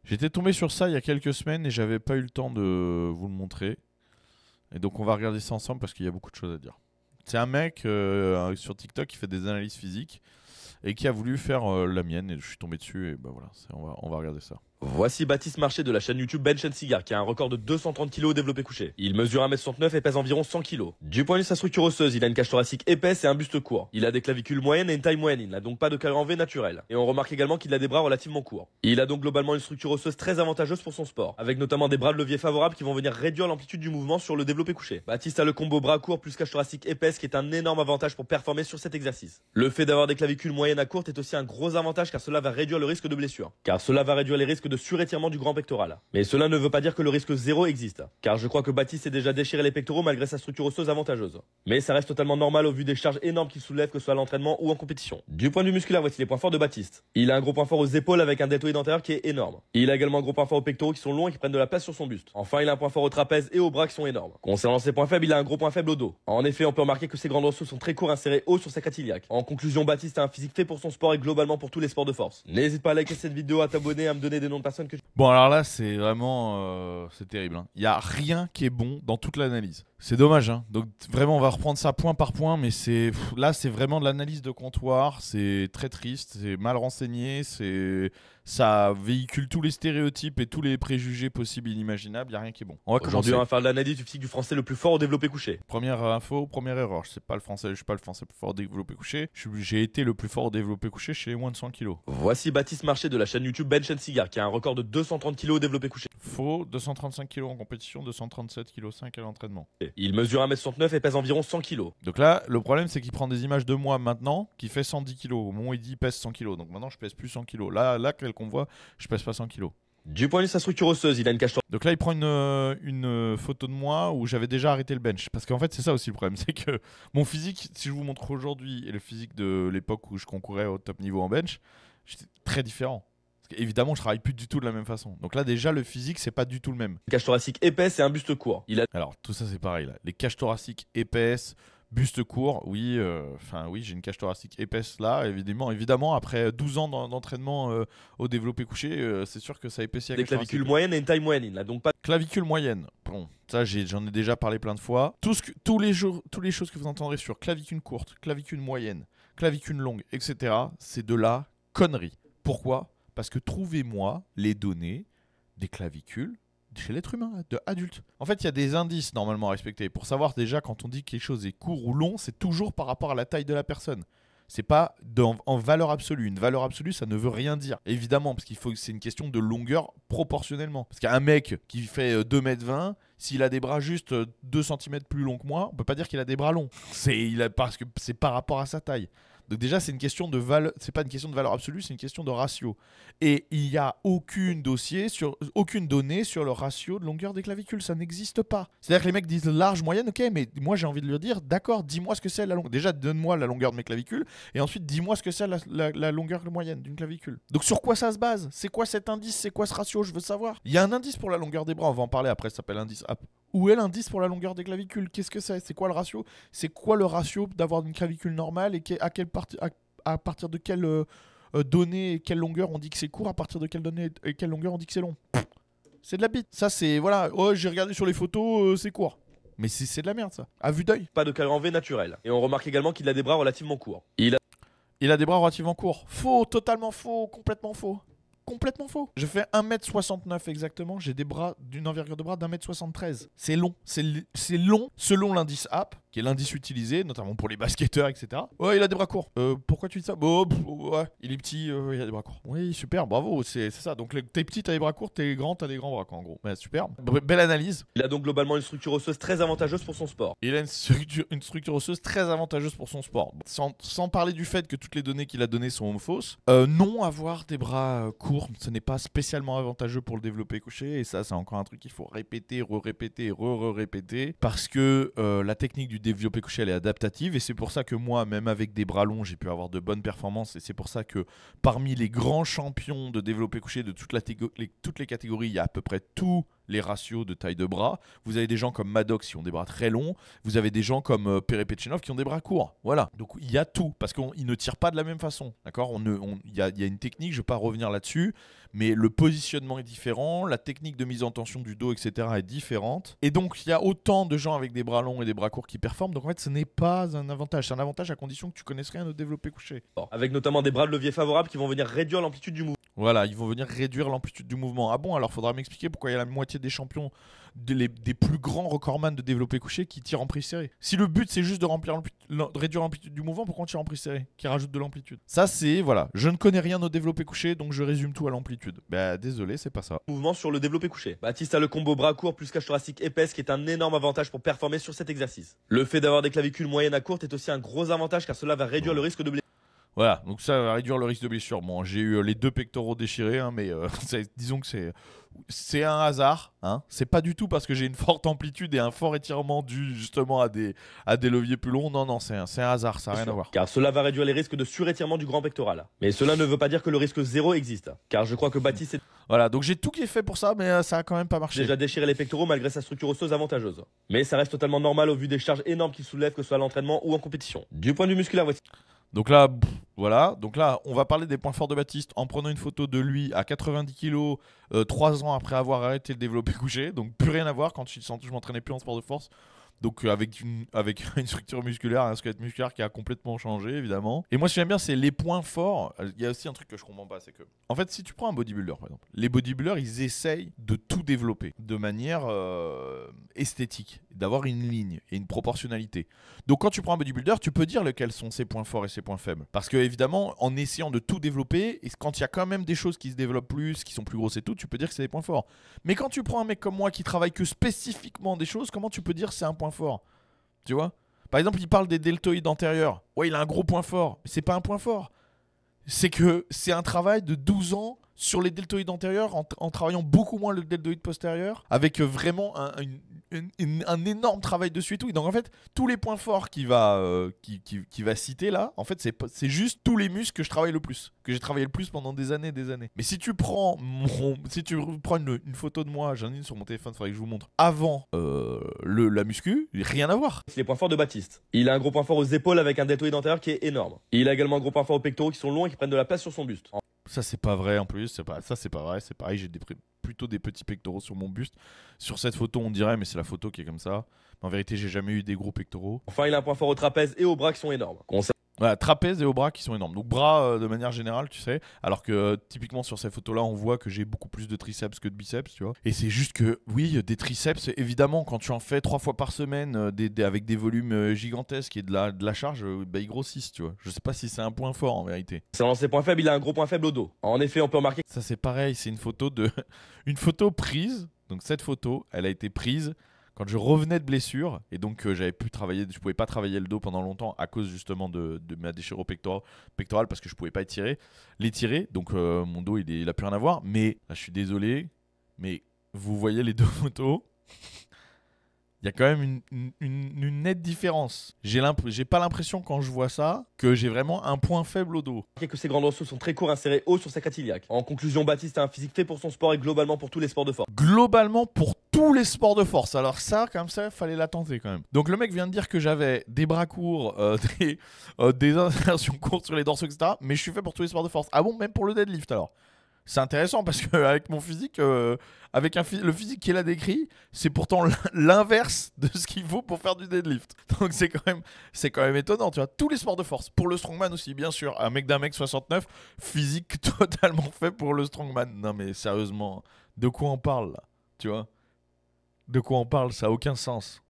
J'étais tombé sur ça il y a quelques semaines et j'avais pas eu le temps de vous le montrer. Et donc on va regarder ça ensemble parce qu'il y a beaucoup de choses à dire. C'est un mec sur TikTok qui fait des analyses physiques et qui a voulu faire la mienne et je suis tombé dessus et bah voilà, on va regarder ça. Voici Baptiste Marché de la chaîne YouTube Bench Cigar qui a un record de 230 kg au développé couché. Il mesure 1m69 et pèse environ 100 kg. Du point de vue de sa structure osseuse, il a une cage thoracique épaisse et un buste court. Il a des clavicules moyennes et une taille moyenne, il n'a donc pas de carré en V naturel. Et on remarque également qu'il a des bras relativement courts. Il a donc globalement une structure osseuse très avantageuse pour son sport, avec notamment des bras de levier favorables qui vont venir réduire l'amplitude du mouvement sur le développé couché. Baptiste a le combo bras courts plus cage thoracique épaisse qui est un énorme avantage pour performer sur cet exercice. Le fait d'avoir des clavicules moyennes à courtes est aussi un gros avantage car cela va réduire le risque de blessure. Car cela va réduire les risques de surétirement du grand pectoral. Mais cela ne veut pas dire que le risque zéro existe, car je crois que Baptiste s'est déjà déchiré les pectoraux malgré sa structure osseuse avantageuse. Mais ça reste totalement normal au vu des charges énormes qu'il soulève que ce soit à l'entraînement ou en compétition. Du point de vue musculaire, voici les points forts de Baptiste. Il a un gros point fort aux épaules avec un deltoïde antérieur qui est énorme. Il a également un gros point fort aux pectoraux qui sont longs et qui prennent de la place sur son buste. Enfin, il a un point fort au trapèze et aux bras qui sont énormes. Concernant ses points faibles, il a un gros point faible au dos. En effet, on peut remarquer que ses grands dorsaux sont très courts insérés haut sur sa crête iliaque. En conclusion, Baptiste a un physique fait pour son sport et globalement pour tous les sports de force. N'hésite pas à liker cette vidéo, à t'abonner, à me donner des noms de personnes que Bon alors là c'est vraiment c'est terrible. Hein. Il n'y a rien qui est bon dans toute l'analyse. C'est dommage. Hein. Donc vraiment on va reprendre ça point par point, mais là c'est vraiment de l'analyse de comptoir. C'est très triste, c'est mal renseigné, ça véhicule tous les stéréotypes et tous les préjugés possibles et inimaginables. Il n'y a rien qui est bon. On va Aujourd'hui, commencer. on va faire de l'analyse du physique du français le plus fort au développé couché. Première info, première erreur. Je suis pas le français le plus fort au développé couché. J'ai été le plus fort au développé couché chez les moins de 100 kg. Voici Baptiste Marché de la chaîne YouTube Bench Cigar qui a un record de 230 kg au développé couché. Faux, 235 kg en compétition, 237,5 kg à l'entraînement. Il mesure 1m69 et pèse environ 100 kg. Donc là, le problème c'est qu'il prend des images de moi maintenant qui fait 110 kg. Au moment où il dit pèse 100 kg. Donc maintenant je pèse plus 100 kg. Là tel qu'on voit, je pèse pas 100 kg. Du point de vue de sa structure osseuse, il a une cage thoracique. Donc là, il prend une photo de moi où j'avais déjà arrêté le bench. Parce qu'en fait, c'est ça aussi le problème. C'est que mon physique, si je vous montre aujourd'hui, et le physique de l'époque où je concourais au top niveau en bench, j'étais très différent. Parce qu'évidemment, je travaille plus du tout de la même façon. Donc là, déjà, le physique, c'est pas du tout le même. Une cage thoracique épaisse et un buste court. Alors, tout ça, c'est pareil là. Les cages thoraciques épaisses, buste court, oui, oui, j'ai une cage thoracique épaisse là, évidemment après 12 ans d'entraînement au développé couché, c'est sûr que ça épaissit la Des cage clavicules thoracique. moyennes et une taille moyenne. Il n'a donc pas Clavicule moyenne. Bon, ça j'en ai déjà parlé plein de fois. Tous les choses que vous entendrez sur clavicule courte, clavicule moyenne, clavicule longue, etc., c'est de la connerie. Pourquoi ? Parce que trouvez-moi les données des clavicules chez l'être humain, de adulte. En fait, il y a des indices normalement à respecter. Pour savoir déjà quand on dit que quelque chose est court ou long, c'est toujours par rapport à la taille de la personne. C'est pas en valeur absolue. Une valeur absolue, ça ne veut rien dire. Évidemment, parce c'est une question de longueur proportionnellement. Parce qu'un mec qui fait 2,20 m, s'il a des bras juste 2 cm plus longs que moi, on peut pas dire qu'il a des bras longs. Parce que c'est par rapport à sa taille. Donc déjà, c'est pas une question de valeur absolue, c'est une question de ratio. Et il n'y a aucune donnée sur le ratio de longueur des clavicules, ça n'existe pas. C'est-à-dire que les mecs disent large, moyenne, ok, mais moi j'ai envie de leur dire, d'accord, dis-moi ce que c'est la longueur. Déjà, donne-moi la longueur de mes clavicules, et ensuite dis-moi ce que c'est la longueur moyenne d'une clavicule. Donc sur quoi ça se base? C'est quoi cet indice? C'est quoi ce ratio? Je veux savoir. Il y a un indice pour la longueur des bras, on va en parler après, ça s'appelle indice AP. Où est l'indice pour la longueur des clavicules? Qu'est-ce que c'est? C'est quoi le ratio? C'est quoi le ratio d'avoir une clavicule normale et à partir de quelle donnée et quelle longueur on dit que c'est court, à partir de quelle donnée et quelle longueur on dit que c'est long? C'est de la bite. Ça c'est, voilà, oh, j'ai regardé sur les photos, c'est court. Mais c'est de la merde ça, à vue d'œil. pas de carré en V naturel. Et on remarque également qu'il a des bras relativement courts. Il a des bras relativement courts. Faux, totalement faux, complètement faux. Complètement faux. Je fais 1m69 exactement, j'ai des bras d'une envergure de bras d'1m73. C'est long, c'est long selon l'indice AP, qui est l'indice utilisé, notamment pour les basketteurs, etc. Ouais, il a des bras courts. Pourquoi tu dis ça? Ouais, il est petit, il a des bras courts. Oui, super, bravo, c'est ça. Donc t'es petit, t'as des bras courts, t'es grand, t'as des grands bras, quoi, en gros. Ouais, super. Belle analyse. a donc globalement une structure osseuse très avantageuse pour son sport. Il a une structure osseuse très avantageuse pour son sport. Sans parler du fait que toutes les données qu'il a données sont fausses. Non, avoir des bras courts, ce n'est pas spécialement avantageux pour le développé couché. Et ça, c'est encore un truc qu'il faut répéter, re-répéter, re-répéter. Parce que la technique du développé couché, elle est adaptative. Et c'est pour ça que moi, même avec des bras longs, j'ai pu avoir de bonnes performances. Et c'est pour ça que parmi les grands champions de développé couché de toutes les catégories, il y a à peu près tous les ratios de taille de bras. Vous avez des gens comme Maddox qui ont des bras très longs. Vous avez des gens comme Perepetchenov qui ont des bras courts. Voilà. Donc il y a tout. Parce qu'ils ne tirent pas de la même façon. D'accord. Il y a une technique, je ne vais pas revenir là-dessus. mais le positionnement est différent, la technique de mise en tension du dos, etc. est différente. Et donc, il y a autant de gens avec des bras longs et des bras courts qui performent. Donc, en fait, ce n'est pas un avantage. C'est un avantage à condition que tu connaisses rien au développé couché. Avec notamment des bras de levier favorables qui vont venir réduire l'amplitude du mouvement. Voilà, ils vont venir réduire l'amplitude du mouvement. Ah bon, alors faudra m'expliquer pourquoi il y a la moitié des champions, des plus grands recordman de développé couché qui tirent en prise serrée. Si le but c'est juste de réduire l'amplitude du mouvement, pourquoi on tire en prise serrée qui rajoute de l'amplitude? Ça c'est, voilà, je ne connais rien au développé couché, donc je résume tout à l'amplitude. Bah désolé, c'est pas ça. Mouvement sur le développé couché. Baptiste a le combo bras court plus cage thoracique épaisse qui est un énorme avantage pour performer sur cet exercice. Le fait d'avoir des clavicules moyennes à courtes est aussi un gros avantage car cela va réduire le risque de blessure. Voilà, donc ça va réduire le risque de blessure. Bon, j'ai eu les 2 pectoraux déchirés, hein, mais disons que c'est un hasard. Hein. C'est pas du tout parce que j'ai une forte amplitude et un fort étirement dû justement à des leviers plus longs. Non, non, c'est un hasard, ça n'a rien à voir. Car cela va réduire les risques de surétirement du grand pectoral. Mais cela ne veut pas dire que le risque zéro existe. Car je crois que Baptiste est Voilà, donc j'ai tout qui est fait pour ça, mais ça a quand même pas marché. déjà déchiré les pectoraux malgré sa structure osseuse avantageuse. Mais ça reste totalement normal au vu des charges énormes qu'il soulève, que ce soit à l'entraînement ou en compétition. Du point de vue musculaire, voici. Donc là, voilà. Donc là, on va parler des points forts de Baptiste en prenant une photo de lui à 90 kg 3 ans après avoir arrêté le développé couché. Donc plus rien à voir quand je m'entraînais plus en sport de force. Donc avec une structure musculaire, un squelette musculaire qui a complètement changé évidemment. Et moi ce que j'aime bien c'est les points forts. Il y a aussi un truc que je comprends pas, c'est que en fait si tu prends un bodybuilder par exemple, les bodybuilders ils essayent de tout développer de manière esthétique, d'avoir une ligne et une proportionnalité. Donc quand tu prends un bodybuilder, tu peux dire lesquels sont ses points forts et ses points faibles. Parce que évidemment en essayant de tout développer, et quand il y a quand même des choses qui se développent plus, qui sont plus grosses et tout, tu peux dire que c'est des points forts. Mais quand tu prends un mec comme moi qui travaille que spécifiquement des choses, comment tu peux dire que c'est un point fort? Tu vois? Par exemple, il parle des deltoïdes antérieurs. Ouais, il a un gros point fort. Mais c'est pas un point fort. C'est que c'est un travail de 12 ans sur les deltoïdes antérieurs en travaillant beaucoup moins le deltoïde postérieur, avec vraiment un énorme travail dessus et tout. Et donc en fait, tous les points forts qu'il va citer là, en fait, c'est juste tous les muscles que je travaille le plus, que j'ai travaillé le plus pendant des années et des années. Mais si tu prends une photo de moi, j'en ai une sur mon téléphone, il faudrait que je vous montre, avant la muscu, rien à voir. Les points forts de Baptiste. Il a un gros point fort aux épaules avec un deltoïde antérieur qui est énorme. Il a également un gros point fort aux pectoraux qui sont longs et qui prennent de la place sur son buste. Ça c'est pas vrai en plus, c'est pas vrai, c'est pareil, j'ai plutôt des petits pectoraux sur mon buste. Sur cette photo on dirait, mais c'est la photo qui est comme ça. Mais en vérité j'ai jamais eu des gros pectoraux. Enfin il a un point fort au trapèze et aux bras qui sont énormes. Voilà, trapèze et aux bras qui sont énormes. Donc bras de manière générale, tu sais. Alors que typiquement sur ces photos-là, on voit que j'ai beaucoup plus de triceps que de biceps, tu vois. Et c'est juste que, oui, des triceps, évidemment, quand tu en fais 3 fois par semaine avec des volumes gigantesques et de la charge, bah, ils grossissent, tu vois. Je sais pas si c'est un point fort en vérité. Selon ses points faibles, il a un gros point faible au dos. En effet, on peut remarquer. Ça c'est pareil, c'est une photo prise. Donc cette photo, elle a été prise quand je revenais de blessure et donc j'avais pu travailler, je pouvais pas travailler le dos pendant longtemps à cause justement de ma déchirure pectorale parce que je pouvais pas l'étirer. Donc mon dos il a plus rien à voir. Mais là, je suis désolé, mais vous voyez les deux photos. Il y a quand même une nette différence. J'ai pas l'impression quand je vois ça que j'ai vraiment un point faible au dos. Que ses grands dorsaux sont très courts, insérés haut sur sa crête iliaque. En conclusion, Baptiste a un physique fait pour son sport et globalement pour tous les sports de force. Globalement pour tous les sports de force. Alors ça, comme ça, il fallait la tenter quand même. Donc le mec vient de dire que j'avais des bras courts, des insertions courtes sur les dorsaux, etc. Mais je suis fait pour tous les sports de force. Ah bon, même pour le deadlift alors? C'est intéressant parce qu'avec mon physique, le physique qu'il a décrit, c'est pourtant l'inverse de ce qu'il faut pour faire du deadlift. Donc c'est quand même étonnant, tu vois. Tous les sports de force, pour le strongman aussi, bien sûr. Un mec d'un mec 69, physique totalement fait pour le strongman. Non mais sérieusement, de quoi on parle là, tu vois? De quoi on parle? Ça n'a aucun sens.